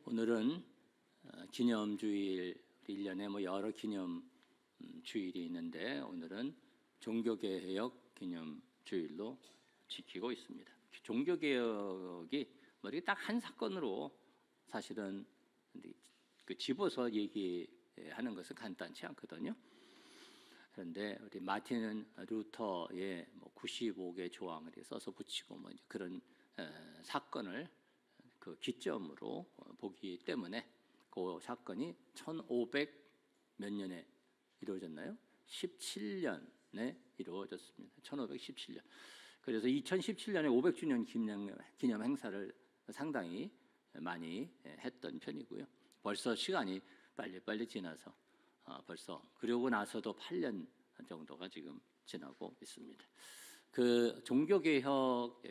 오늘은 기념주일, 1년에 여러 기념주일이 있는데 오늘은 종교개혁 기념주일로 지키고 있습니다. 종교개혁이 이렇게 딱 한 사건으로 사실은 집어서 얘기하는 것은 간단치 않거든요. 그런데 우리 마틴 루터의 95개 조항을 써서 붙이고 이제 그런 사건을 그 기점으로 보기 때문에 그 사건이 1500 몇 년에 이루어졌나요? 17년에 이루어졌습니다. 1517년. 그래서 2017년에 500주년 기념 행사를 상당히 많이 했던 편이고요. 벌써 시간이 빨리 지나서 벌써 그러고 나서도 8년 정도가 지금 지나고 있습니다. 그 종교개혁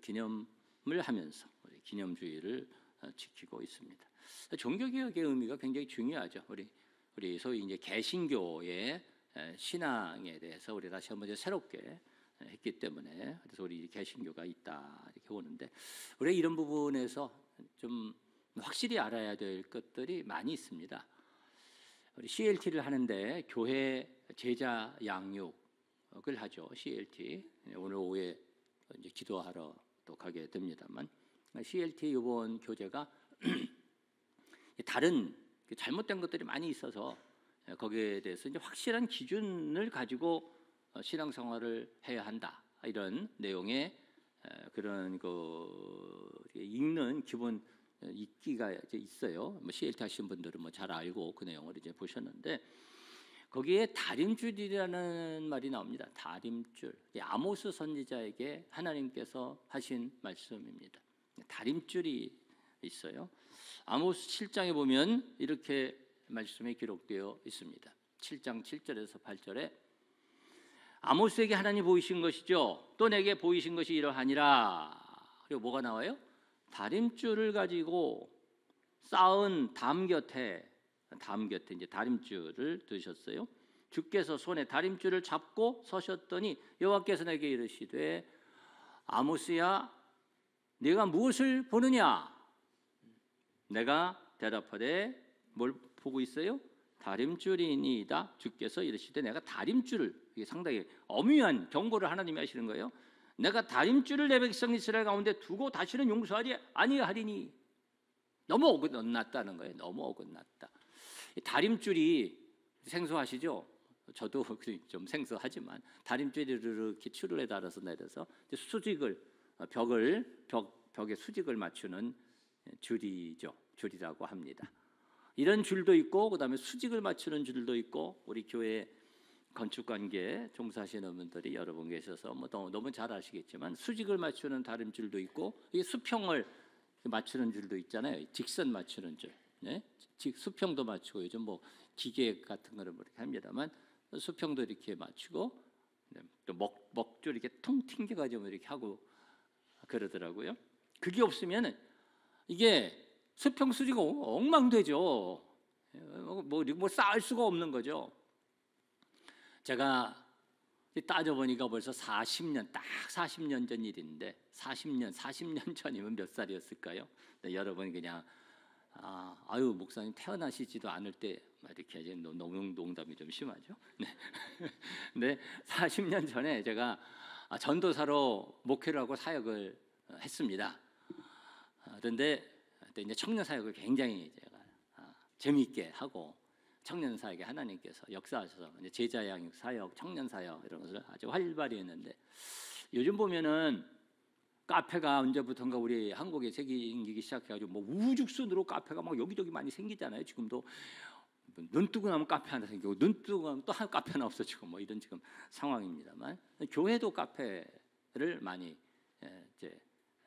기념을 하면서 기념주의를 지키고 있습니다. 종교개혁의 의미가 굉장히 중요하죠. 우리 소위 이제 개신교의 신앙에 대해서 우리 다시 한번 새롭게 했기 때문에 그래서 우리 개신교가 있다 이렇게 보는데 우리 이런 부분에서 좀 확실히 알아야 될 것들이 많이 있습니다. 우리 CLT를 하는데 교회 제자 양육을 하죠. CLT 오늘 오후에 이제 기도하러 또 가게 됩니다만 CLT 이번 교재가 다른 잘못된 것들이 많이 있어서 거기에 대해서 이제 확실한 기준을 가지고 신앙생활을 해야 한다 이런 내용의 그런 읽는 기본 읽기가 이제 있어요. CLT 하신 분들은 잘 알고 그 내용을 이제 보셨는데 거기에 다림줄이라는 말이 나옵니다. 다림줄. 아모스 선지자에게 하나님께서 하신 말씀입니다. 다림줄이 있어요. 아모스 7장에 보면 이렇게 말씀이 기록되어 있습니다. 7장 7절에서 8절에 아모스에게 하나님 보이신 것이죠. 또 내게 보이신 것이 이러하니라. 그리고 뭐가 나와요? 다림줄을 가지고 쌓은 담 곁에 이제 다림줄을 드셨어요. 주께서 손에 다림줄을 잡고 서셨더니 여호와께서 내게 이르시되 아모스야 네가 무엇을 보느냐? 내가 대답하되 뭘 보고 있어요? 다림줄이니이다. 주께서 이르시되 내가 다림줄을, 이게 상당히 엄중한 경고를 하나님이 하시는 거예요. 내가 다림줄을 내 백성 이스라엘 가운데 두고 다시는 용서하지 아니하리니. 너무 어긋났다는 거예요. 너무 어긋났다. 다림줄이 생소하시죠? 저도 좀 생소하지만 다림줄이 이렇게 추르에 달아서 내려서 수직을 벽에 수직을 맞추는 줄이죠. 줄이라고 합니다. 이런 줄도 있고 그다음에 수직을 맞추는 줄도 있고 우리 교회 건축관계 종사하시는 분들이 여러 분 계셔서 너무 잘 아시겠지만 수직을 맞추는 다림줄도 있고 이게 수평을 맞추는 줄도 있잖아요. 직선 맞추는 줄. 네? 수평도 맞추고 요즘 기계 같은 거를 이렇게 합니다만 수평도 이렇게 맞추고 또 먹줄 이렇게 통 튕겨가지고 이렇게 하고 그러더라고요. 그게 없으면 이게 수평 수직이 엉망되죠. 쌓을 수가 없는 거죠. 제가 따져보니까 벌써 40년, 딱 40년 전 일인데 40년 전이면 몇 살이었을까요? 여러분 그냥 아유 목사님 태어나시지도 않을 때 이렇게 하지 농담이 좀 심하죠. 네, 40년 전에 제가 전도사로 목회를 하고 사역을 했습니다. 그런데 이제 청년 사역을 굉장히 제가 재미있게 하고 청년 사역에 하나님께서 역사하셔서 이제 제자 양육 사역, 청년 사역 이런 것을 아주 활발히 했는데 요즘 보면은 카페가 언제부턴가 우리 한국에 생기기 시작해가지고 우후죽순으로 카페가 여기저기 많이 생기잖아요. 지금도 눈 뜨고 나면 카페 하나 생기고 눈 뜨고 나면 또 한 카페 하나 없어지고 이런 지금 상황입니다만 교회도 카페를 많이 이제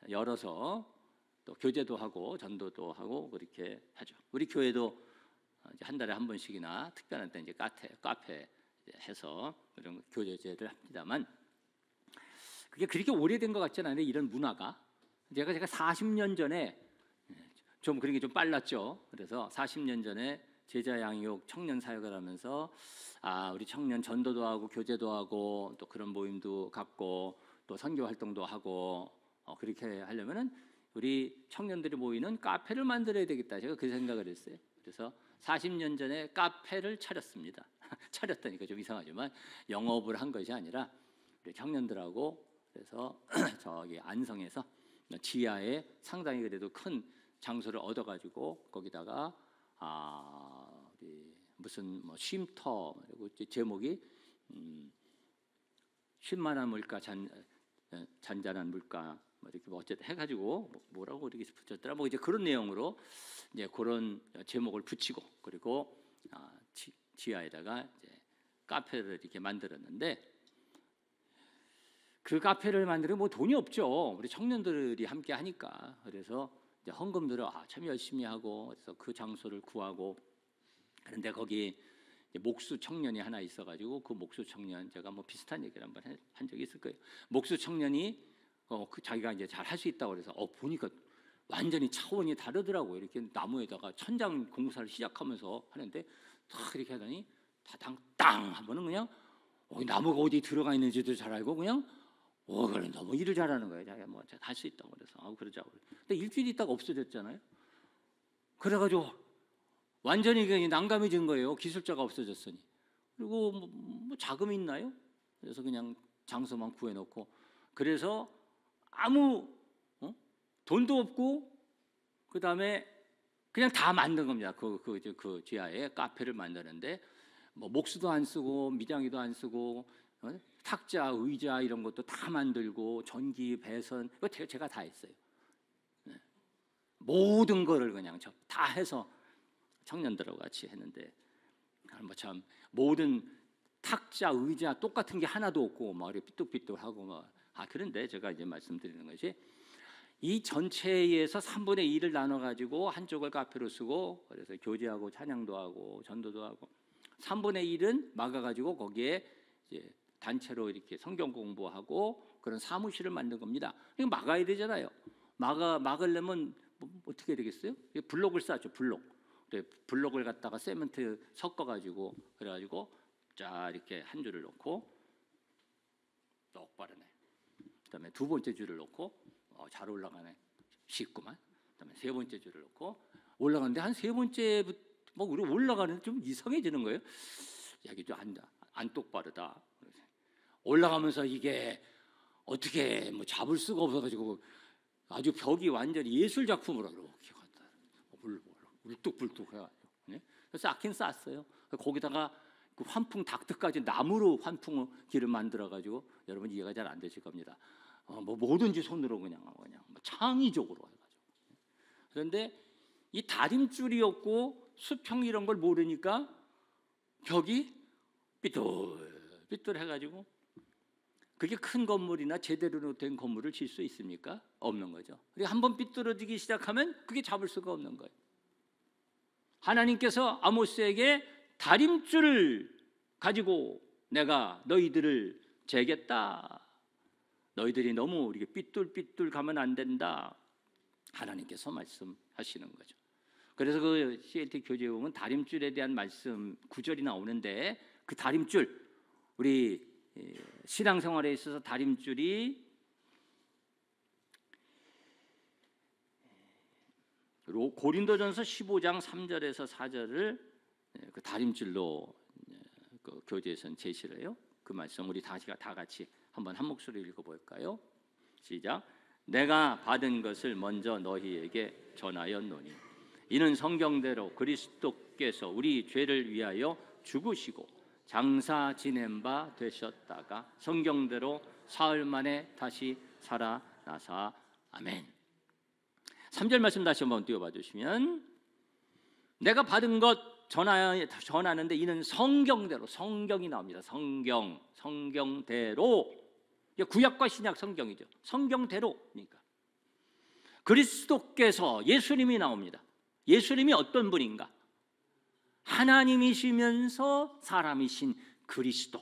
열어서 또 교제도 하고 전도도 하고 그렇게 하죠. 우리 교회도 이제 한 달에 한 번씩이나 특별한 때 이제 카페 해서 이런 교제를 합니다만 그게 그렇게 오래된 것 같지는 않아요. 이런 문화가 제가 40년 전에 좀 그런 게 좀 빨랐죠. 그래서 40년 전에 제자 양육 청년 사역을 하면서 우리 청년 전도도 하고 교제도 하고 또 그런 모임도 갖고 또 선교 활동도 하고 그렇게 하려면은 우리 청년들이 모이는 카페를 만들어야 되겠다. 제가 그 생각을 했어요. 그래서 40년 전에 카페를 차렸습니다. 차렸다니까 좀 이상하지만 영업을 한 것이 아니라 우리 청년들하고 그래서 저기 안성에서 지하에 상당히 그래도 큰 장소를 얻어가지고 거기다가 우리 무슨 뭐 쉼터 그리고 제목이 쉼만한 물가 잔잔한 물가 뭐 이렇게 뭐 어쨌든 해가지고 뭐라고 이렇게 붙였더라 뭐 이제 그런 내용으로 이제 그런 제목을 붙이고 그리고 지하에다가 이제 카페를 이렇게 만들었는데 그 카페를 만드는 뭐 돈이 없죠. 우리 청년들이 함께 하니까 그래서 이제 헌금들을 참 열심히 하고 그래서 그 장소를 구하고 그런데 거기 목수 청년이 하나 있어가지고 그 목수 청년 제가 뭐 비슷한 얘기를 한번 한 적이 있을 거예요. 목수 청년이 그 자기가 이제 잘 할 수 있다고 그래서 보니까 완전히 차원이 다르더라고요. 이렇게 나무에다가 천장 공사를 시작하면서 하는데 탁 이렇게 하더니 다당 땅 하면은 그냥 나무가 어디 들어가 있는지도 잘 알고 그냥 그래 너무 일을 잘하는 거예요. 자기가 뭐 할 수 있다고 그래서 그러자고. 근데 일주일 있다가 없어졌잖아요. 그래가지고 완전히 난감해진 거예요. 기술자가 없어졌으니. 그리고 뭐 자금이 있나요? 그래서 그냥 장소만 구해놓고 그래서 아무 돈도 없고 그 다음에 그냥 다 만든 겁니다. 그 지하에 카페를 만드는데 뭐 목수도 안 쓰고 미장이도 안 쓰고 탁자, 의자 이런 것도 다 만들고 전기, 배선 이거 제가 다 했어요. 네. 모든 거를 그냥 다 해서 청년들하고 같이 했는데 뭐 참 모든 탁자, 의자 똑같은 게 하나도 없고 막 이렇게 삐뚤삐뚤하고 막 그런데 제가 이제 말씀드리는 것이 이 전체에서 3분의 2를 나눠 가지고 한쪽을 카페로 쓰고 그래서 교제하고 찬양도 하고 전도도 하고 3분의 1은 막아 가지고 거기에 이제 단체로 이렇게 성경 공부하고 그런 사무실을 만든 겁니다. 이거 막아야 되잖아요. 막으려면 뭐 어떻게 되겠어요? 블록을 쌓죠. 블록을 갖다가 세멘트 섞어 가지고 그래 가지고 자 이렇게 한 줄을 놓고 똑바르네. 그다음에 두 번째 줄을 놓고 잘 올라가네. 쉽구만. 그다음에 세 번째 줄을 놓고 올라가는데 한 세 번째부터 뭐 우리 올라가는데 좀 이상해지는 거예요. 야, 이게 좀 안 똑바르다. 올라가면서 이게 어떻게 뭐 잡을 수가 없어가지고 아주 벽이 완전히 예술 작품으로 이렇게 갖다 울뚝불뚝 해가지고 그래서 쌓긴 쌓았어요. 거기다가 그 환풍 닥터까지 나무로 환풍 길을 만들어가지고 여러분 이해가 잘 안 되실 겁니다. 뭐 뭐든지 손으로 그냥 뭐 창의적으로 해가지고 그런데 이 다림줄이었고 수평 이런 걸 모르니까 벽이 삐뚤삐뚤 해가지고 그게 큰 건물이나 제대로 된 건물을 질 수 있습니까? 없는 거죠. 그리고 한번 삐뚤어지기 시작하면 그게 잡을 수가 없는 거예요. 하나님께서 아모스에게 다림줄을 가지고 내가 너희들을 재겠다. 너희들이 너무 이렇게 삐뚤삐뚤 가면 안 된다. 하나님께서 말씀하시는 거죠. 그래서 그 CLT 교재에 보면 다림줄에 대한 말씀 구절이 나오는데 그 다림줄 우리 신앙생활에 있어서 다림줄이 고린도전서 15장 3절에서 4절을 그 다림줄로 그 교재에서는 제시를 해요. 그 말씀 우리 다 같이 한번 한 목소리로 읽어볼까요? 시작. 내가 받은 것을 먼저 너희에게 전하였노니 이는 성경대로 그리스도께서 우리 죄를 위하여 죽으시고 장사 지낸 바 되셨다가 성경대로 사흘 만에 다시 살아나사. 아멘. 3절 말씀 다시 한번 띄워봐 주시면 내가 받은 것 전하는데 이는 성경대로 성경이 나옵니다. 성경대로 구약과 신약 성경이죠. 성경대로니까 그리스도께서 예수님이 나옵니다. 예수님이 어떤 분인가? 하나님이시면서 사람이신 그리스도.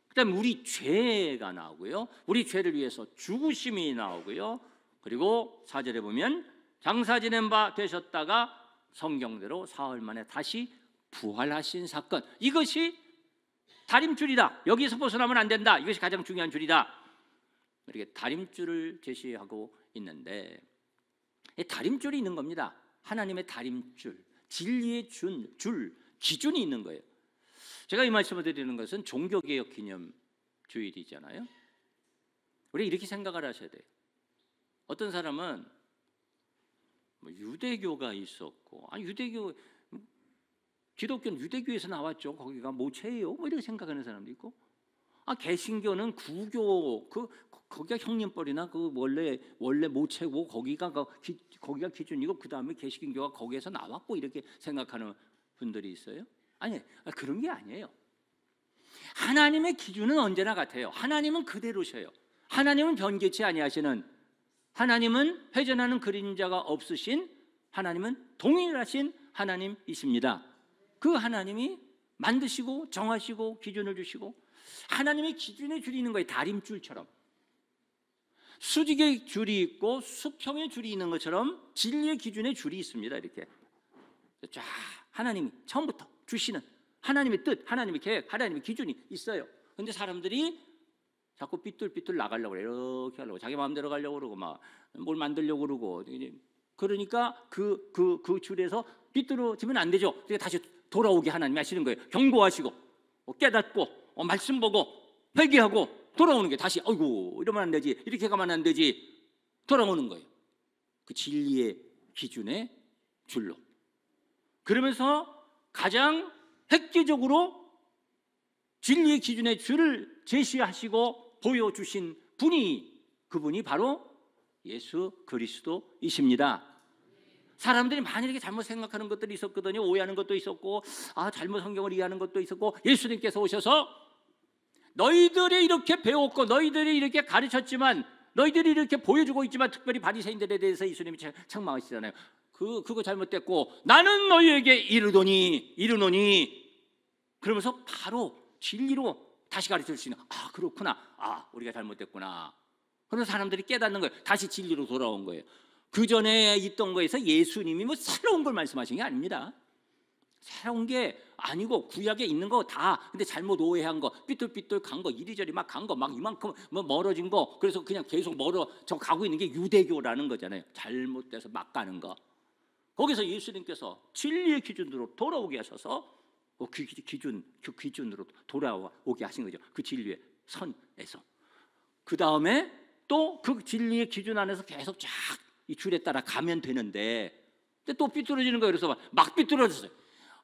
그다음에 우리 죄가 나오고요. 우리 죄를 위해서 죽으심이 나오고요. 그리고 4절에 보면 장사 지낸 바 되셨다가 성경대로 사흘 만에 다시 부활하신 사건. 이것이 다림줄이다. 여기서 벗어나면 안 된다. 이것이 가장 중요한 줄이다. 이렇게 다림줄을 제시하고 있는데 다림줄이 있는 겁니다. 하나님의 다림줄, 진리의 줄, 기준이 있는 거예요. 제가 이 말씀을 드리는 것은 종교개혁 기념 주일이잖아요. 우리 이렇게 생각을 하셔야 돼요. 어떤 사람은 뭐 유대교가 있었고, 유대교, 기독교는 유대교에서 나왔죠. 거기가 모체예요. 뭐 이렇게 생각하는 사람도 있고, 개신교는 구교, 거기가 형님뻘이나 원래 모체고 거기가 기준이고 그 다음에 개신교가 거기에서 나왔고 이렇게 생각하는 분들이 있어요. 아니, 그런 게 아니에요. 하나님의 기준은 언제나 같아요. 하나님은 그대로셔요. 하나님은 변개치 아니하시는, 하나님은 회전하는 그림자가 없으신, 하나님은 동일하신 하나님이십니다. 그 하나님이 만드시고 정하시고 기준을 주시고, 하나님의 기준에 줄이 있는 거예요. 다림줄처럼 수직의 줄이 있고 수평의 줄이 있는 것처럼 진리의 기준의 줄이 있습니다. 이렇게 쫙 하나님이 처음부터 주시는 하나님의 뜻, 하나님의 계획, 하나님의 기준이 있어요. 그런데 사람들이 자꾸 삐뚤삐뚤 나가려고 그래요. 이렇게 하려고, 자기 마음대로 가려고 그러고 막 뭘 만들려고 그러고, 그러니까 그 줄에서 삐뚤어지면 안 되죠. 그러니까 다시 돌아오게 하나님이 하시는 거예요. 경고하시고 깨닫고 말씀 보고 회개하고 돌아오는 게, 다시 아이고 이러면 안 되지, 이렇게 가면 안 되지, 돌아오는 거예요. 그 진리의 기준의 줄로. 그러면서 가장 획기적으로 진리의 기준의 줄을 제시하시고 보여주신 분이, 그분이 바로 예수 그리스도이십니다. 사람들이 많이 이렇게 잘못 생각하는 것들이 있었거든요. 오해하는 것도 있었고, 잘못 성경을 이해하는 것도 있었고, 예수님께서 오셔서 너희들이 이렇게 배웠고 너희들이 이렇게 가르쳤지만, 너희들이 이렇게 보여주고 있지만, 특별히 바리새인들에 대해서 예수님이 책망하시잖아요. 그거 잘못됐고 나는 너희에게 이르노니, 그러면서 바로 진리로 다시 가르쳐 주시는, 그렇구나, 우리가 잘못됐구나. 그래서 사람들이 깨닫는 거예요. 다시 진리로 돌아온 거예요. 그 전에 있던 거에서 예수님이 뭐 새로운 걸 말씀하신 게 아닙니다. 새로운 게 아니고 구약에 있는 거 다, 근데 잘못 오해한 거, 삐뚤삐뚤 간 거, 이리저리 막 간 거, 막 이만큼 뭐 멀어진 거, 그래서 그냥 계속 멀어져 가고 있는 게 유대교라는 거잖아요. 잘못돼서 막 가는 거. 거기서 예수님께서 진리의 기준으로 돌아오게 하셔서 그 기준으로 돌아오게 하신 거죠. 그 진리의 선에서. 그 다음에 또 그 진리의 기준 안에서 계속 쫙 이 줄에 따라 가면 되는데, 근데 또 삐뚤어지는 거예요. 그래서 막 삐뚤어졌어요.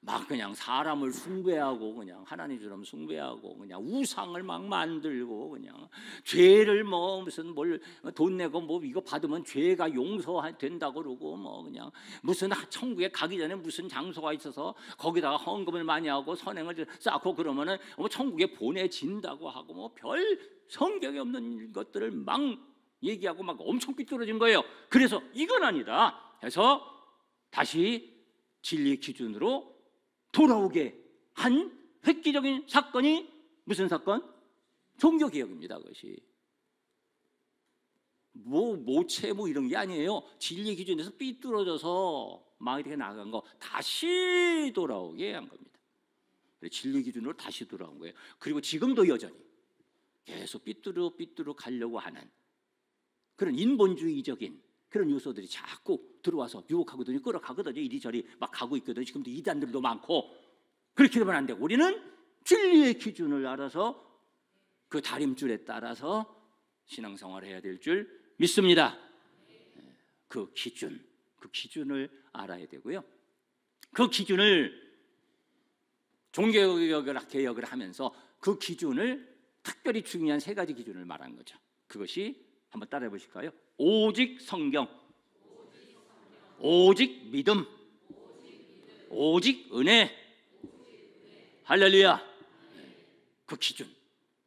막 그냥 사람을 숭배하고, 그냥 하나님처럼 숭배하고, 그냥 우상을 막 만들고, 그냥 죄를 뭐 무슨 뭘 돈 내고 뭐 이거 받으면 죄가 용서된다고 그러고, 뭐 그냥 무슨 천국에 가기 전에 무슨 장소가 있어서 거기다가 헌금을 많이 하고 선행을 쌓고 그러면은 뭐 천국에 보내진다고 하고, 뭐 별 성경에 없는 것들을 막 얘기하고 막 엄청 삐뚤어진 거예요. 그래서 이건 아니다 해서 다시 진리의 기준으로 돌아오게 한 획기적인 사건이 무슨 사건? 종교개혁입니다. 그것이 모체 이런 게 아니에요. 진리의 기준에서 삐뚤어져서 막 이렇게 나간 거 다시 돌아오게 한 겁니다. 진리의 기준으로 다시 돌아온 거예요. 그리고 지금도 여전히 계속 삐뚤어 가려고 하는 그런 인본주의적인 그런 요소들이 자꾸 들어와서 유혹하거든요. 끌어가거든요. 이리저리 막 가고 있거든요. 지금도 이단들도 많고. 그렇게 되면 안 되고, 우리는 진리의 기준을 알아서 그 다림줄에 따라서 신앙생활을 해야 될 줄 믿습니다. 그 기준을 알아야 되고요. 그 기준을 종교개혁을 하면서 그 기준을 특별히 중요한 세 가지 기준을 말한 거죠. 그것이 한번 따라해 보실까요? 오직 성경, 오직 믿음, 오직 은혜. 할렐루야. 그 기준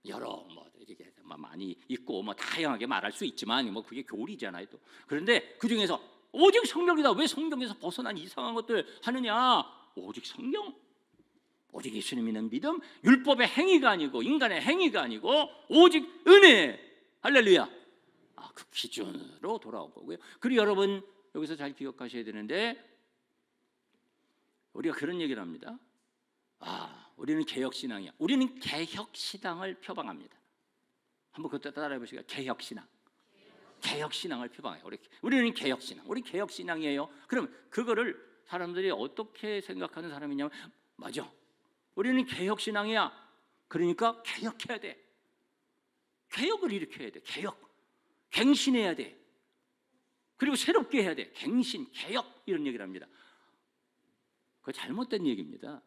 여러 이렇게 많이 있고 다양하게 말할 수 있지만 그게 교리잖아요. 또 그런데 그 중에서 오직 성경이다. 왜 성경에서 벗어난 이상한 것들 하느냐? 오직 성경, 오직 예수님 믿는 믿음, 율법의 행위가 아니고 인간의 행위가 아니고 오직 은혜. 할렐루야. 그 기준으로 돌아온 거고요. 그리고 여러분 여기서 잘 기억하셔야 되는데, 우리가 그런 얘기를 합니다. 우리는 개혁신앙이야. 우리는 개혁신앙을 표방합니다. 한번 그때 따라해 보시겠어요? 개혁신앙. 개혁신앙을 표방해요. 우리는 개혁신앙, 우리 개혁신앙이에요. 그럼 그거를 사람들이 어떻게 생각하는 사람이냐면, 맞아, 우리는 개혁신앙이야. 그러니까 개혁해야 돼. 개혁을 일으켜야 돼. 개혁, 갱신해야 돼. 그리고 새롭게 해야 돼. 갱신, 개혁, 이런 얘기를 합니다. 그거 잘못된 얘기입니다.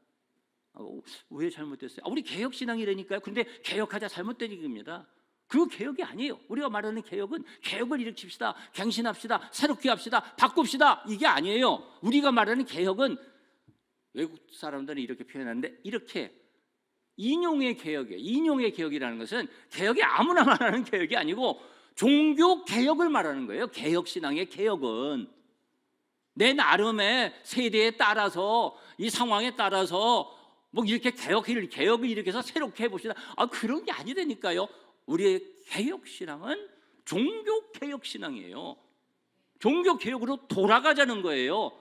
왜 잘못됐어요? 우리 개혁신앙이라니까요. 근데 개혁하자, 잘못된 얘기입니다. 그거 개혁이 아니에요. 우리가 말하는 개혁은 개혁을 일으킵시다, 갱신합시다, 새롭게 합시다, 바꿉시다, 이게 아니에요. 우리가 말하는 개혁은 외국 사람들은 이렇게 표현하는데, 이렇게 인용의 개혁이에요. 인용의 개혁이라는 것은 개혁이 아무나 말하는 개혁이 아니고 종교 개혁을 말하는 거예요. 개혁신앙의 개혁은 내 나름의 세대에 따라서, 이 상황에 따라서 뭐 이렇게 개혁을 일으켜서 새롭게 해봅시다, 그런 게 아니라니까요. 우리의 개혁신앙은 종교개혁신앙이에요. 종교개혁으로 돌아가자는 거예요.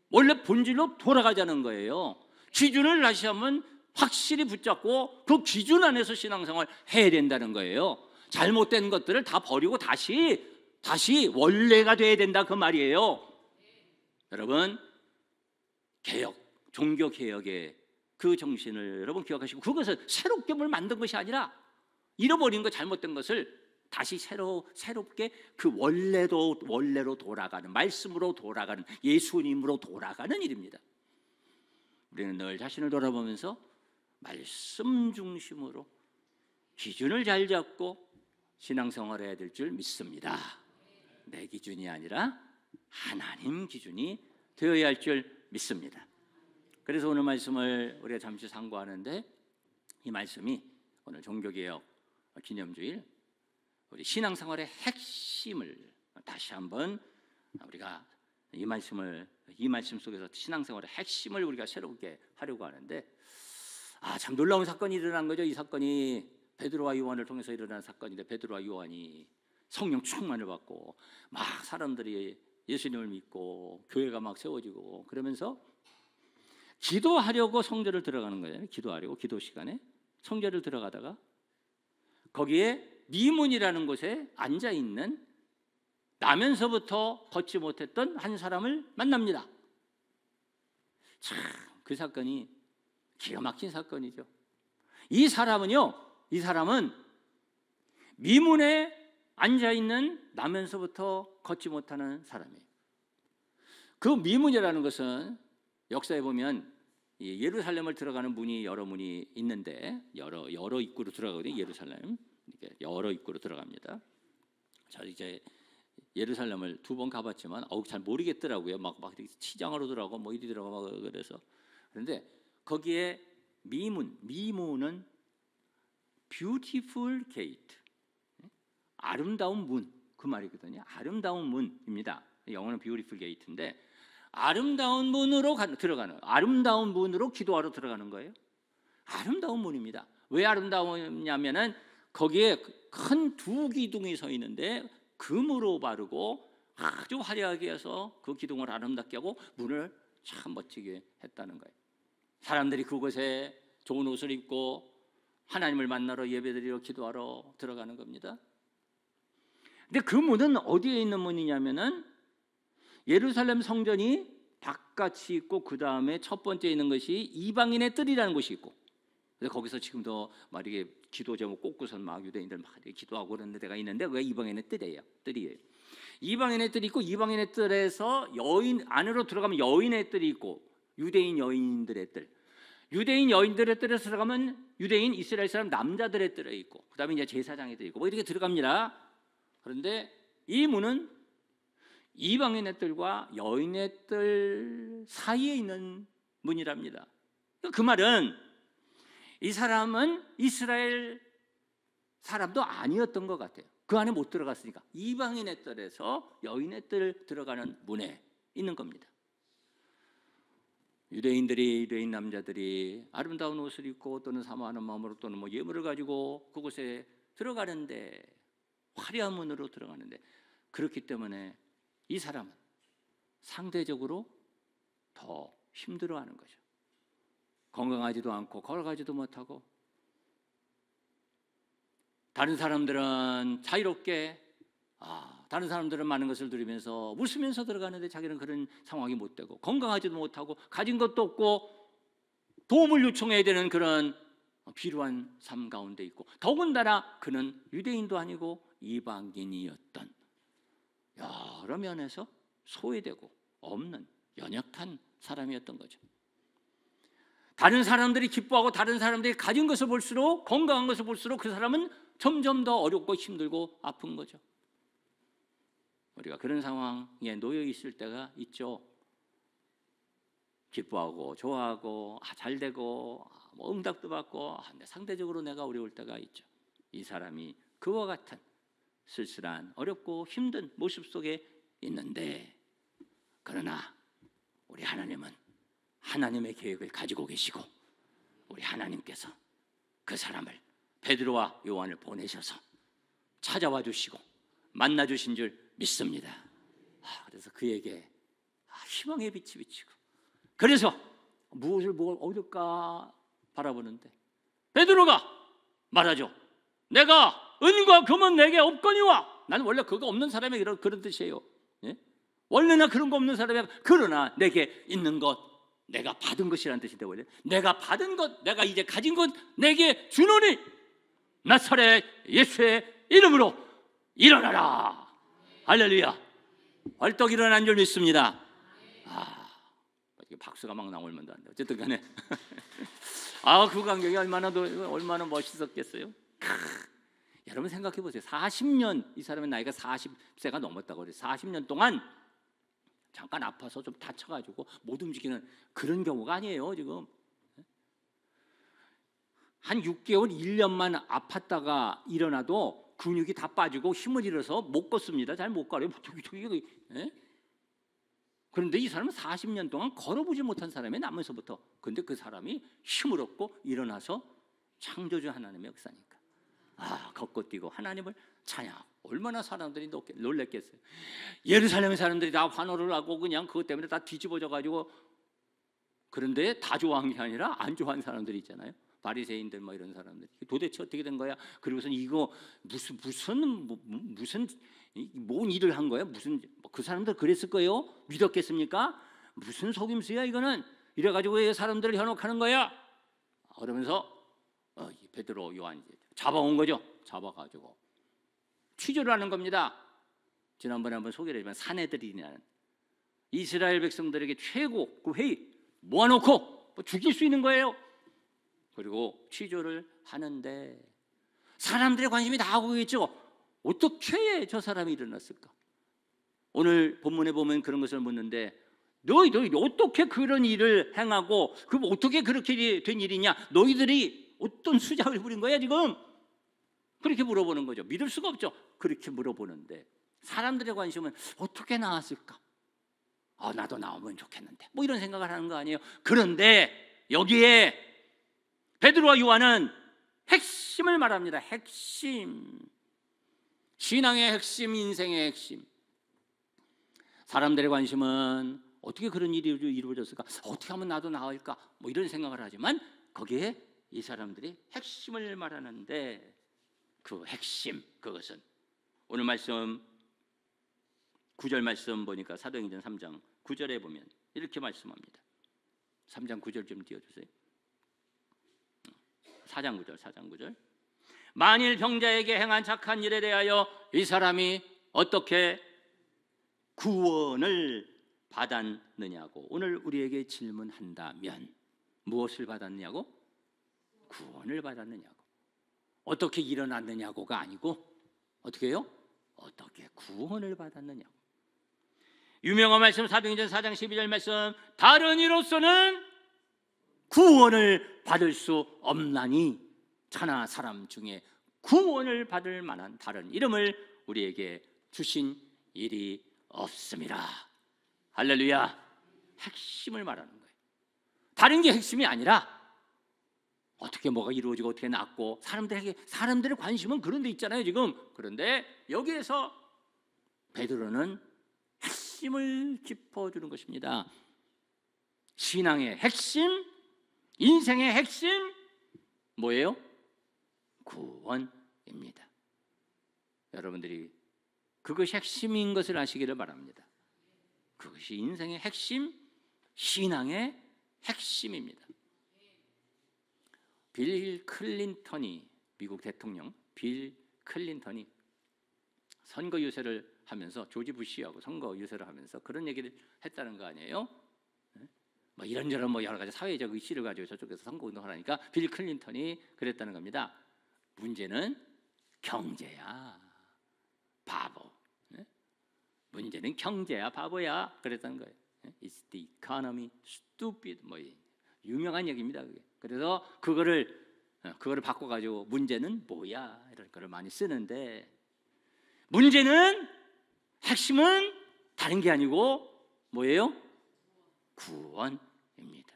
원래 본질로 돌아가자는 거예요. 기준을 다시 한번 확실히 붙잡고 그 기준 안에서 신앙생활 해야 된다는 거예요. 잘못된 것들을 다 버리고 다시 원래가 돼야 된다, 그 말이에요. 여러분, 개혁, 종교개혁의 그 정신을 여러분 기억하시고, 그것은 새롭게 뭘 만든 것이 아니라 잃어버린 것, 잘못된 것을 다시 새롭게 그 원래로 돌아가는, 말씀으로 돌아가는, 예수님으로 돌아가는 일입니다. 우리는 늘 자신을 돌아보면서 말씀 중심으로 기준을 잘 잡고 신앙생활을 해야 될 줄 믿습니다. 내 기준이 아니라 하나님 기준이 되어야 할 줄 믿습니다. 그래서 오늘 말씀을 우리가 잠시 상고하는데, 이 말씀이 오늘 종교개혁 기념주일 우리 신앙생활의 핵심을 다시 한번 우리가 이 말씀 속에서 신앙생활의 핵심을 우리가 새롭게 하려고 하는데, 참 놀라운 사건이 일어난 거죠. 이 사건이 베드로와 요한을 통해서 일어난 사건인데, 베드로와 요한이 성령 충만을 받고 막 사람들이 예수님을 믿고 교회가 막 세워지고, 그러면서 기도하려고 성전을 들어가는 거예요. 기도하려고, 기도 시간에 성전을 들어가다가 거기에 미문이라는 곳에 앉아있는 나면서부터 걷지 못했던 한 사람을 만납니다. 참, 그 사건이 기가 막힌 사건이죠. 이 사람은 미문에 앉아있는 나면서부터 걷지 못하는 사람이에요. 그 미문이라는 것은 역사에 보면 예루살렘을 들어가는 문이 여러 문이 있는데, 여러 입구로 들어가거든요. 예루살렘 여러 입구로 들어갑니다. 저 이제 예루살렘을 2번 가봤지만 잘 모르겠더라고요. 막 시장으로 들어가고 뭐 이리 들어가고 그래서. 그런데 거기에 미문은 beautiful gate, 아름다운 문, 그 말이거든요. 아름다운 문입니다. 영어는 beautiful gate인데, 아름다운 문으로 들어가는, 아름다운 문으로 기도하러 들어가는 거예요. 아름다운 문입니다. 왜 아름다우냐면은 거기에 큰 2기둥이 서 있는데 금으로 바르고 아주 화려하게 해서 그 기둥을 아름답게 하고 문을 참 멋지게 했다는 거예요. 사람들이 그곳에 좋은 옷을 입고 하나님을 만나러, 예배드리러, 기도하러 들어가는 겁니다. 근데 그 문은 어디에 있는 문이냐면은 예루살렘 성전이 바깥이 있고, 그 다음에 첫 번째 있는 것이 이방인의 뜰이라는 곳이 있고, 그래서 거기서 지금도 막 이게 기도 제목 꽂고선 막 유대인들 막 기도하고 그런 데가 있는데, 그게 이방인의 뜰이에요. 이방인의 뜰이 있고, 이방인의 뜰에서 여인 안으로 들어가면 여인의 뜰이 있고, 유대인 여인들의 뜰, 유대인 여인들의 뜰에서 들어가면 유대인 이스라엘 사람 남자들의 뜰에 있고, 그 다음에 이제 제사장의 뜰이 있고, 뭐 이렇게 들어갑니다. 그런데 이 문은 이방인의 뜰과 여인의 뜰 사이에 있는 문이랍니다. 그 말은 이 사람은 이스라엘 사람도 아니었던 것 같아요. 그 안에 못 들어갔으니까 이방인의 뜰에서 여인의 뜰 들어가는 문에 있는 겁니다. 유대인 남자들이 아름다운 옷을 입고 또는 사모하는 마음으로 또는 뭐 예물을 가지고 그곳에 들어가는데, 화려한 문으로 들어가는데, 그렇기 때문에 이 사람은 상대적으로 더 힘들어하는 거죠. 건강하지도 않고 걸어가지도 못하고, 다른 사람들은 자유롭게 다른 사람들은 많은 것을 누리면서 웃으면서 들어가는데 자기는 그런 상황이 못 되고 건강하지도 못하고 가진 것도 없고 도움을 요청해야 되는 그런 비루한 삶 가운데 있고, 더군다나 그는 유대인도 아니고 이방인이었던 여러 면에서 소외되고 없는 연약한 사람이었던 거죠. 다른 사람들이 기뻐하고 다른 사람들이 가진 것을 볼수록, 건강한 것을 볼수록 그 사람은 점점 더 어렵고 힘들고 아픈 거죠. 우리가 그런 상황에 놓여 있을 때가 있죠. 기뻐하고 좋아하고 잘 되고 뭐 응답도 받고 근데 상대적으로 내가 어려울 때가 있죠. 이 사람이 그와 같은 쓸쓸한 어렵고 힘든 모습 속에 있는데, 그러나 우리 하나님은 하나님의 계획을 가지고 계시고 우리 하나님께서 그 사람을 베드로와 요한을 보내셔서 찾아와 주시고 만나 주신 줄 믿습니다. 그래서 그에게 희망의 빛이 비치고, 그래서 무엇을 얻을까 바라보는데 베드로가 말하죠. 내가 은과 금은 내게 없거니와. 나는 원래 그거 없는 사람이 그런 뜻이에요. 예? 원래나 그런 거 없는 사람이, 그러나 내게 있는 것, 내가 받은 것이라는 뜻인데, 원래 내가 받은 것, 내가 이제 가진 것 내게 주노니 나사렛 예수의 이름으로 일어나라. 할렐루야. 벌떡 일어난 줄 믿습니다. 박수가 막 나오면 안 돼. 어쨌든 간에 그 간격이 얼마나 멋있었겠어요. 여러분 생각해 보세요. 40년, 이 사람의 나이가 40세가 넘었다고 그래요. 40년 동안 잠깐 아파서 좀 다쳐가지고 못 움직이는 그런 경우가 아니에요. 지금 한 6개월, 1년만 아팠다가 일어나도 근육이 다 빠지고 힘을 잃어서 못 걷습니다. 잘 못 걸어요. 그런데 이 사람은 40년 동안 걸어보지 못한 사람이 나면서부터, 근데 그 사람이 힘을 얻고 일어나서 창조주 하나님의 역사니까 걷고 뛰고 하나님을 찬양하고, 얼마나 사람들이 놀랬겠어요. 예루살렘의 사람들이 다 환호를 하고 그냥 그것 때문에 다 뒤집어져 가지고, 그런데 다 좋아한 게 아니라 안 좋아한 사람들이 있잖아요. 바리새인들 뭐 이런 사람들, 도대체 어떻게 된 거야? 그리고선 이거 무슨 뭔 일을 한 거야? 그 사람들 그랬을 거예요? 믿었겠습니까? 무슨 속임수야 이거는? 이래가지고 왜 사람들을 현혹하는 거야? 그러면서 베드로, 요한이 잡아온 거죠. 잡아가지고 취조를 하는 겁니다. 지난번에 한번 소개를 했지만 사내들이라는 이스라엘 백성들에게 최고 그 회의 모아놓고 죽일 수 있는 거예요. 그리고 취조를 하는데 사람들의 관심이 다 하고 있죠. 어떻게 저 사람이 일어났을까? 오늘 본문에 보면 그런 것을 묻는데, 너희 어떻게 그런 일을 행하고 그 어떻게 그렇게 된 일이냐? 너희들이 어떤 수작을 부린 거야 지금? 그렇게 물어보는 거죠. 믿을 수가 없죠. 그렇게 물어보는데 사람들의 관심은 어떻게 나왔을까? 나도 나오면 좋겠는데 뭐 이런 생각을 하는 거 아니에요. 그런데 여기에 베드로와 요한은 핵심을 말합니다. 핵심, 신앙의 핵심, 인생의 핵심. 사람들의 관심은 어떻게 그런 일이 이루어졌을까? 어떻게 하면 나도 나을까? 뭐 이런 생각을 하지만 거기에 이 사람들이 핵심을 말하는데, 그 핵심, 그것은 오늘 말씀 9절 말씀 보니까 사도행전 3장 9절에 보면 이렇게 말씀합니다. 3장 9절 좀 띄워주세요. 4장 9절. 만일 병자에게 행한 착한 일에 대하여 이 사람이 어떻게 구원을 받았느냐고 오늘 우리에게 질문한다면, 무엇을 받았느냐고? 구원을 받았느냐고. 어떻게 일어났느냐고가 아니고 어떻게 해요? 어떻게 구원을 받았느냐고. 유명한 말씀 사도행전 4장 12절 말씀, 다른 이로서는 구원을 받을 수 없나니 천하 사람 중에 구원을 받을 만한 다른 이름을 우리에게 주신 일이 없습니다. 할렐루야. 핵심을 말하는 거예요. 다른 게 핵심이 아니라 어떻게 뭐가 이루어지고 어떻게 낫고, 사람들의 관심은 그런 데 있잖아요 지금. 그런데 여기에서 베드로는 핵심을 짚어주는 것입니다. 신앙의 핵심, 인생의 핵심 뭐예요? 구원입니다. 여러분들이 그것이 핵심인 것을 아시기를 바랍니다. 그것이 인생의 핵심, 신앙의 핵심입니다. 빌 클린턴이, 미국 대통령 빌 클린턴이 선거 유세를 하면서 조지 부시하고 선거 유세를 하면서 그런 얘기를 했다는 거 아니에요? 뭐 이런저런 뭐 여러 가지 사회적 이슈를 가지고 저쪽에서 선거 운동을 하니까 빌 클린턴이 그랬다는 겁니다. 문제는 경제야, 바보. 문제는 경제야, 바보야. 그랬다는 거예요. It's the economy, stupid. 뭐 유명한 얘기입니다. 그게. 그래서 그거를 바꿔가지고 문제는 뭐야 이런 거를 많이 쓰는데, 문제는 핵심은 다른 게 아니고 뭐예요? 구원입니다.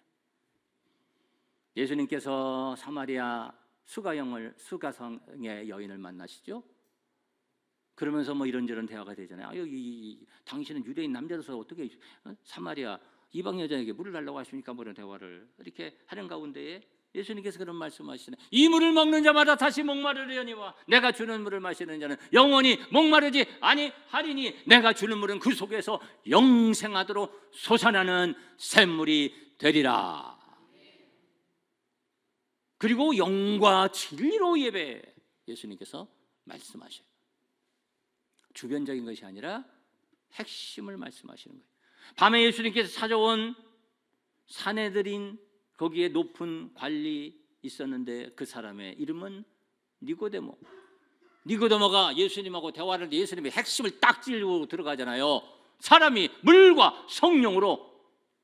예수님께서 사마리아 수가성의 여인을 만나시죠. 그러면서 뭐 이런저런 대화가 되잖아요. 당신은 유대인 남자로서 어떻게 사마리아 이방 여자에게 물을 달라고 하십니까? 뭐 이런 대화를 이렇게 하는 가운데에 예수님께서 그런 말씀하시네. 이 물을 먹는 자마다 다시 목마르려니와 내가 주는 물을 마시는 자는 영원히 목마르지 아니하리니 내가 주는 물은 그 속에서 영생하도록 솟아나는 샘물이 되리라. 그리고 영과 진리로 예배, 예수님께서 말씀하셔요. 주변적인 것이 아니라 핵심을 말씀하시는 거예요. 밤에 예수님께서 찾아온 사내들인 거기에 높은 관리 있었는데 그 사람의 이름은 니고데모. 니고데모가 예수님하고 대화를 하는데 예수님의 핵심을 딱 찌르고 들어가잖아요. 사람이 물과 성령으로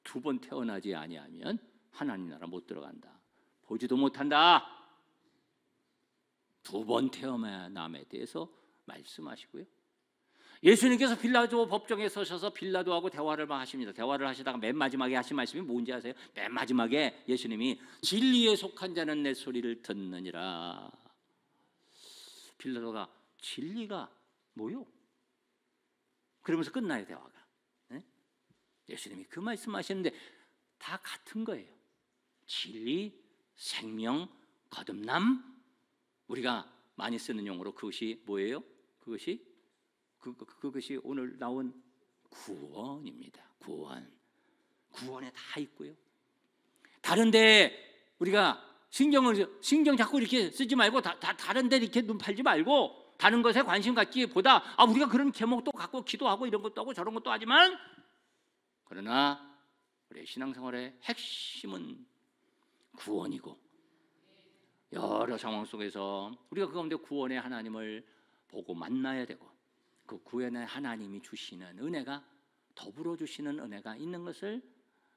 두 번 태어나지 아니하면 하나님 나라 못 들어간다. 보지도 못한다. 두 번 태어남에 대해서 말씀하시고요. 예수님께서 빌라도 법정에 서셔서 빌라도하고 대화를 하십니다. 대화를 하시다가 맨 마지막에 하신 말씀이 뭔지 아세요? 맨 마지막에 예수님이 진리에 속한 자는 내 소리를 듣느니라. 빌라도가 진리가 뭐요? 그러면서 끝나요 대화가. 네? 예수님이 그 말씀하시는데 다 같은 거예요. 진리, 생명, 거듭남. 우리가 많이 쓰는 용어로 그것이 뭐예요? 그것이 오늘 나온 구원입니다. 구원에 다 있고요. 다른데 우리가 신경 자꾸 이렇게 쓰지 말고 다른데 이렇게 눈 팔지 말고 다른 것에 관심 갖기보다 우리가 그런 제목도 갖고 기도하고 이런 것도 하고 저런 것도 하지만, 그러나 우리의 신앙생활의 핵심은 구원이고, 여러 상황 속에서 우리가 그 가운데 구원의 하나님을 보고 만나야 되고, 그 구원의 하나님이 주시는 은혜가, 더불어 주시는 은혜가 있는 것을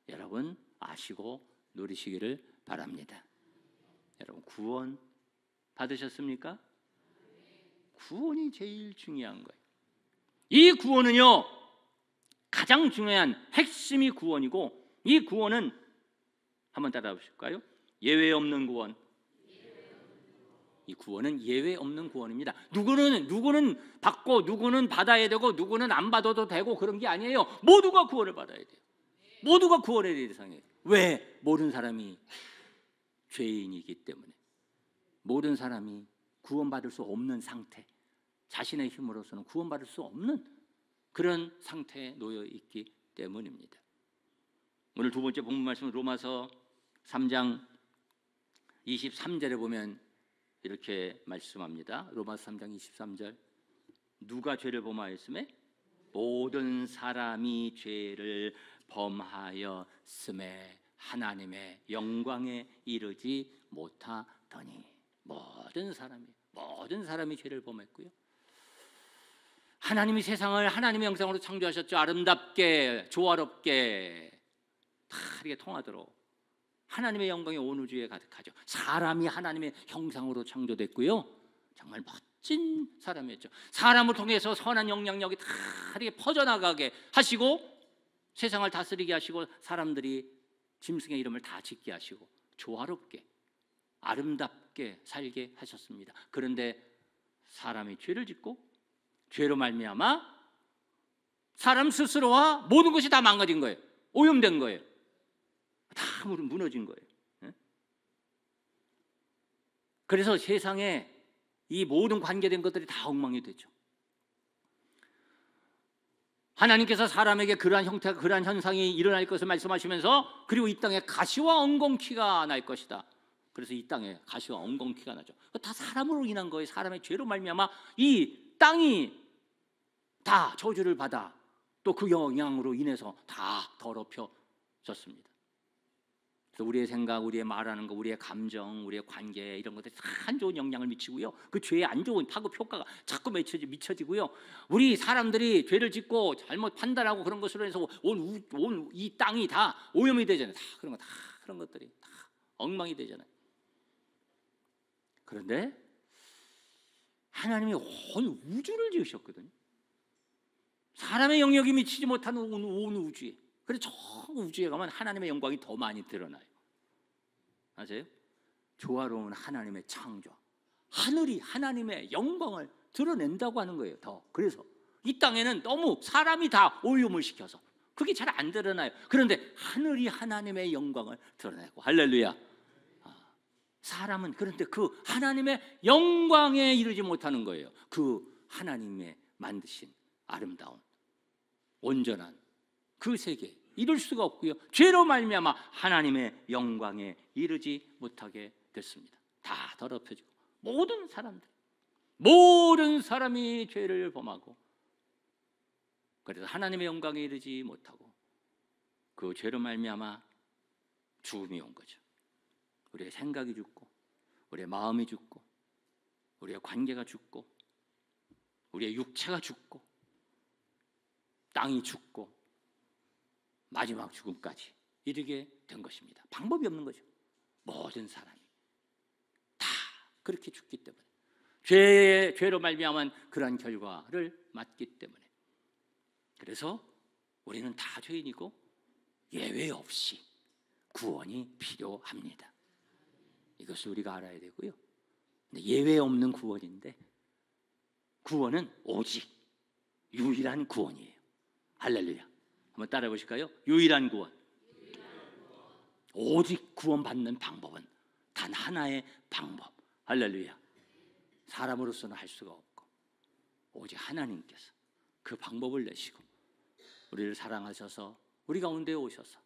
여러분 아시고 누리시기를 바랍니다. 여러분 구원 받으셨습니까? 구원이 제일 중요한 거예요. 이 구원은요, 가장 중요한 핵심이 구원이고, 이 구원은 한번 따라해 보실까요? 예외 없는 구원. 이 구원은 예외 없는 구원입니다. 누구는 받고 누구는 받아야 되고 누구는 안 받아도 되고 그런 게 아니에요. 모두가 구원을 받아야 돼요. 모두가 구원의 대상이에요. 왜? 모든 사람이 죄인이기 때문에. 모든 사람이 구원받을 수 없는 상태, 자신의 힘으로서는 구원받을 수 없는 그런 상태에 놓여 있기 때문입니다. 오늘 두 번째 본문 말씀은 로마서 3장 23절에 보면 이렇게 말씀합니다. 로마서 3장 23절. 누가 죄를 범하였음에? 모든 사람이 죄를 범하였음에 하나님의 영광에 이르지 못하더니. 모든 사람이 죄를 범했고요. 하나님이 세상을 하나님의 형상으로 창조하셨죠. 아름답게 조화롭게 다 이렇게 통하도록 하나님의 영광이 온 우주에 가득하죠. 사람이 하나님의 형상으로 창조됐고요. 정말 멋진 사람이었죠. 사람을 통해서 선한 영향력이 다 이렇게 퍼져나가게 하시고, 세상을 다스리게 하시고, 사람들이 짐승의 이름을 다 짓게 하시고, 조화롭게 아름답게 살게 하셨습니다. 그런데 사람이 죄를 짓고 죄로 말미암아 사람 스스로와 모든 것이 다 망가진 거예요. 오염된 거예요. 다 무너진 거예요. 그래서 세상에 이 모든 관계된 것들이 다 엉망이 되죠. 하나님께서 사람에게 그러한 형태가, 그러한 현상이 일어날 것을 말씀하시면서, 그리고 이 땅에 가시와 엉겅퀴가 날 것이다. 그래서 이 땅에 가시와 엉겅퀴가 나죠. 다 사람으로 인한 거예요. 사람의 죄로 말미암아 이 땅이 다 저주를 받아 또 그 영향으로 인해서 다 더럽혀졌습니다. 그래서 우리의 생각, 우리의 말하는 거, 우리의 감정, 우리의 관계, 이런 것들이 다 안 좋은 영향을 미치고요. 그 죄의 안 좋은 파급 효과가 자꾸 미쳐지고요. 우리 사람들이 죄를 짓고 잘못 판단하고 그런 것으로 해서 온 이 땅이 다 오염이 되잖아요. 다 그런 것들이 다 엉망이 되잖아요. 그런데 하나님이 온 우주를 지으셨거든요. 사람의 영역이 미치지 못하는 온 우주에. 그래서 저 우주에 가면 하나님의 영광이 더 많이 드러나요. 아세요? 조화로운 하나님의 창조, 하늘이 하나님의 영광을 드러낸다고 하는 거예요. 더. 그래서 이 땅에는 너무 사람이 다 오염을 시켜서 그게 잘 안 드러나요. 그런데 하늘이 하나님의 영광을 드러내고, 할렐루야. 사람은 그런데 그 하나님의 영광에 이르지 못하는 거예요. 그 하나님의 만드신 아름다운 온전한 그 세계 이룰 수가 없고요. 죄로 말미암아 하나님의 영광에 이르지 못하게 됐습니다. 다 더럽혀지고 모든 사람이 죄를 범하고, 그래서 하나님의 영광에 이르지 못하고 그 죄로 말미암아 죽음이 온 거죠. 우리의 생각이 죽고, 우리의 마음이 죽고, 우리의 관계가 죽고, 우리의 육체가 죽고, 땅이 죽고, 마지막 죽음까지 이르게 된 것입니다. 방법이 없는 거죠. 모든 사람이 다 그렇게 죽기 때문에, 죄로 말미암은 그러한 결과를 맞기 때문에. 그래서 우리는 다 죄인이고 예외 없이 구원이 필요합니다. 이것을 우리가 알아야 되고요. 예외 없는 구원인데, 구원은 오직 유일한 구원이에요. 할렐루야. 한번 따라해 보실까요? 유일한 구원. 오직 구원받는 방법은 단 하나의 방법. 할렐루야. 사람으로서는 할 수가 없고 오직 하나님께서 그 방법을 내시고 우리를 사랑하셔서 우리 가운데 오셔서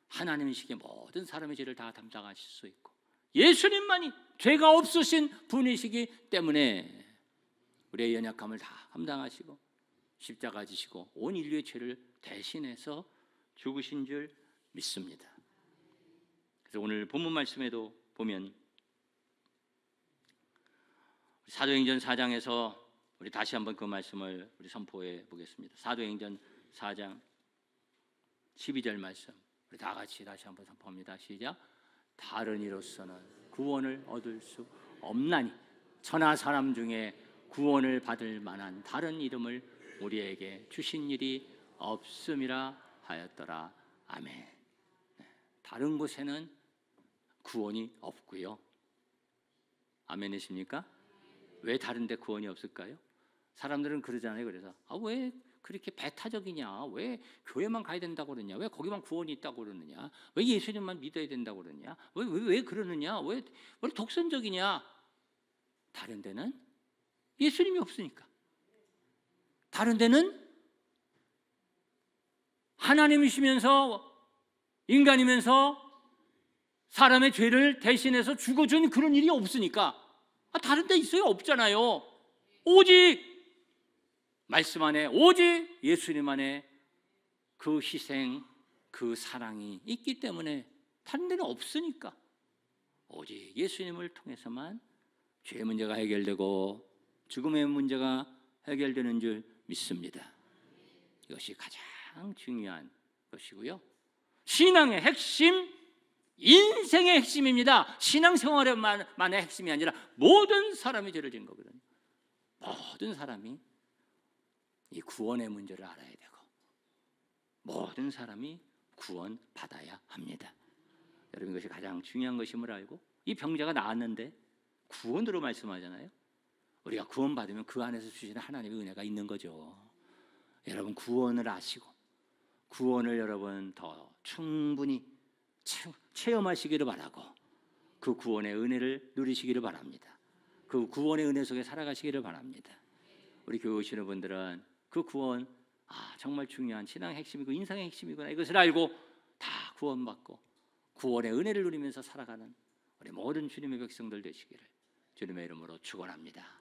하나님이시기에 모든 사람의 죄를 다 담당하실 수 있고, 예수님만이 죄가 없으신 분이시기 때문에 우리의 연약함을 다 감당하시고 십자가 지시고 온 인류의 죄를 대신해서 죽으신 줄 믿습니다. 그래서 오늘 본문 말씀에도 보면 사도행전 4장에서 우리 다시 한번 그 말씀을 우리 선포해 보겠습니다. 사도행전 4장 12절 말씀 우리 다 같이 다시 한번 선포합니다. 시작. 다른 이로서는 구원을 얻을 수 없나니 천하 사람 중에 구원을 받을 만한 다른 이름을 우리에게 주신 일이 없음이라 하였더라. 아멘. 다른 곳에는 구원이 없고요. 아멘이십니까? 왜 다른 데 구원이 없을까요? 사람들은 그러잖아요. 그래서 왜 그렇게 배타적이냐? 왜 교회만 가야 된다고 그러냐? 왜 거기만 구원이 있다고 그러느냐? 왜 예수님만 믿어야 된다고 그러냐? 왜 그러느냐? 왜 독선적이냐? 다른 데는 예수님이 없으니까. 다른 데는 하나님이시면서 인간이면서 사람의 죄를 대신해서 죽어준 그런 일이 없으니까. 다른 데 있어요? 없잖아요. 오직 말씀 안에, 오직 예수님 안에 그 희생, 그 사랑이 있기 때문에 다른 데는 없으니까 오직 예수님을 통해서만 죄의 문제가 해결되고 죽음의 문제가 해결되는 줄 믿습니다. 이것이 가장 중요한 것이고요. 신앙의 핵심, 인생의 핵심입니다. 신앙생활만의 핵심이 아니라 모든 사람이 죄를 지은 거거든요. 모든 사람이 이 구원의 문제를 알아야 되고 모든 사람이 구원받아야 합니다. 여러분, 이것이 가장 중요한 것임을 알고, 이 병자가 나았는데 구원으로 말씀하잖아요. 우리가 구원받으면 그 안에서 주시는 하나님의 은혜가 있는 거죠. 여러분, 구원을 아시고 구원을 여러분 더 충분히 체험하시기를 바라고 그 구원의 은혜를 누리시기를 바랍니다. 그 구원의 은혜 속에 살아가시기를 바랍니다. 우리 교회 오시는 분들은 그 구원 정말 중요한 신앙의 핵심이고 인생의 핵심이구나, 이것을 알고 다 구원받고 구원의 은혜를 누리면서 살아가는 우리 모든 주님의 백성들 되시기를 주님의 이름으로 축원합니다.